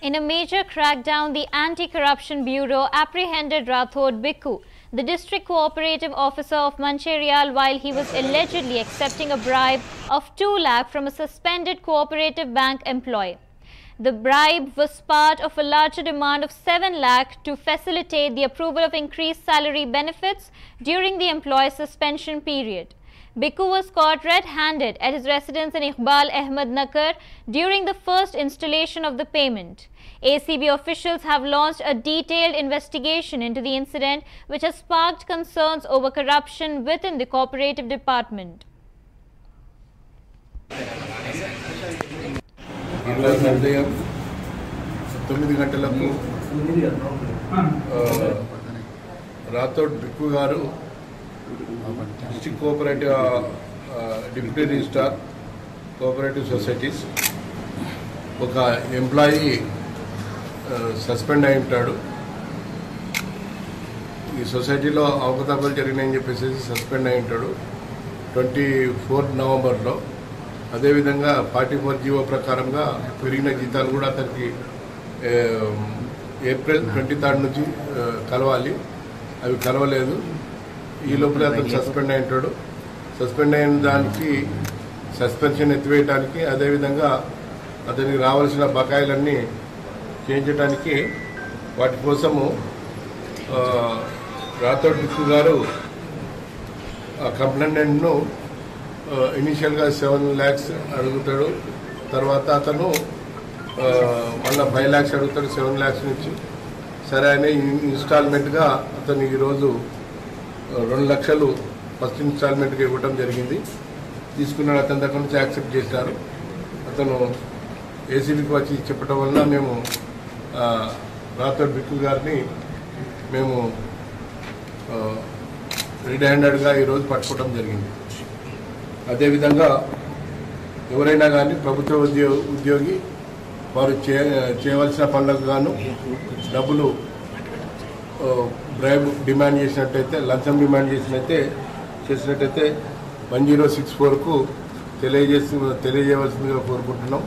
In a major crackdown, the Anti-Corruption Bureau apprehended Rathod Bikku, the district cooperative officer of Mancherial, while he was allegedly accepting a bribe of 2 lakh from a suspended cooperative bank employee. The bribe was part of a larger demand of 7 lakh to facilitate the approval of increased salary benefits during the employee's suspension period. Bikku was caught red-handed at his residence in Iqbal Ahmed Nagar during the first installation of the payment. ACB officials have launched a detailed investigation into the incident, which has sparked concerns over corruption within the cooperative department. ఉదయం 9 గంటలకు రాథోడ్ బిక్కు గారు district cooperative deputy registrar cooperative societies ఒక employee suspend అయి ఉంటాడు. ఈ సొసైటీలో అవకతవకలు జరిగినాయని చెప్పేసి సస్పెండ్ అయి ఉంటాడు 24 నవంబర్లో. అదేవిధంగా 44 జీవో ప్రకారంగా పెరిగిన జీతాలు కూడా అతనికి ఏప్రిల్ 23 నుంచి కలవాలి. అవి కలవలేదు. ఈ లోపల అతను సస్పెండ్ అయి ఉంటాడు. సస్పెండ్ అయిన దానికి సస్పెన్షన్ ఎత్తివేయడానికి, అదేవిధంగా అతనికి రావాల్సిన బకాయిలన్నీ చేయించడానికి వాటి కోసము రాథోడ్ బిక్కు గారు కంప్లైంట్ను ఇనిషియల్గా 7 lakhs అడుగుతాడు. తర్వాత అతను మళ్ళీ 5 lakhs అడుగుతాడు 7 lakhs నుంచి. సరే అని ఇన్స్టాల్మెంట్గా అతను ఈరోజు 2 లక్షలు ఫస్ట్ ఇన్స్టాల్మెంట్గా ఇవ్వడం జరిగింది. తీసుకున్నాడు. అతని దగ్గర నుంచి యాక్సెప్ట్ చేశారు. అతను ఏసీబీకి వచ్చి చెప్పడం వల్ల మేము రాథోడ్ బిక్కు గారిని మేము రెడ్ హ్యాండెడ్గా ఈరోజు పట్టుకోవడం జరిగింది. అదేవిధంగా ఎవరైనా కానీ ప్రభుత్వ ఉద్యోగి వారు చేయవలసిన పనులకు గాను డబ్బులు బ్రైబ్ డిమాండ్ చేసినట్టయితే, లంచం డిమాండ్ చేసినట్టయితే 1064కు తెలియజేయవలసిందిగా కోరుకుంటున్నాం.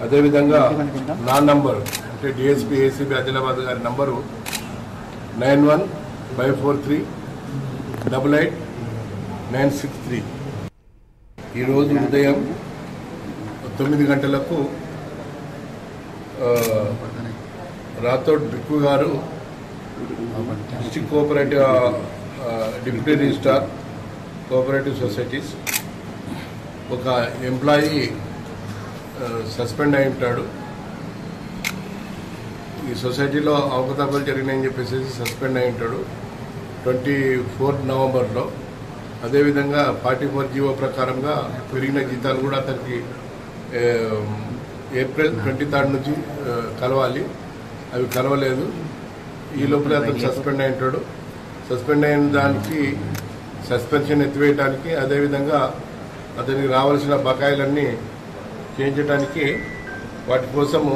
అదేవిధంగా నా నంబర్ అంటే డిఎస్పీ ఏసీబీ ఆదిలాబాద్ గారి నంబరు 9154388963. ఈరోజు ఉదయం 9 గంటలకు రాథోడ్ బిక్కు గారు district cooperative deputy registrar cooperative societies ఒక ఎంప్లాయీ సస్పెండ్ అయి ఉంటాడు. ఈ సొసైటీలో అవకతవకలు జరిగినాయని చెప్పేసి సస్పెండ్ అయి ఉంటాడు 24 నవంబర్లో. అదేవిధంగా 44 జీవో ప్రకారంగా పెరిగిన జీతాలు కూడా అతనికి ఏప్రిల్ 23 నుంచి కలవాలి. అవి కలవలేదు. ఈ లోపల అతను సస్పెండ్ అయి ఉంటాడు. సస్పెండ్ అయిన దానికి సస్పెన్షన్ ఎత్తివేయడానికి, అదేవిధంగా అతనికి రావాల్సిన బకాయిలన్నీ చేయించడానికి వాటి కోసము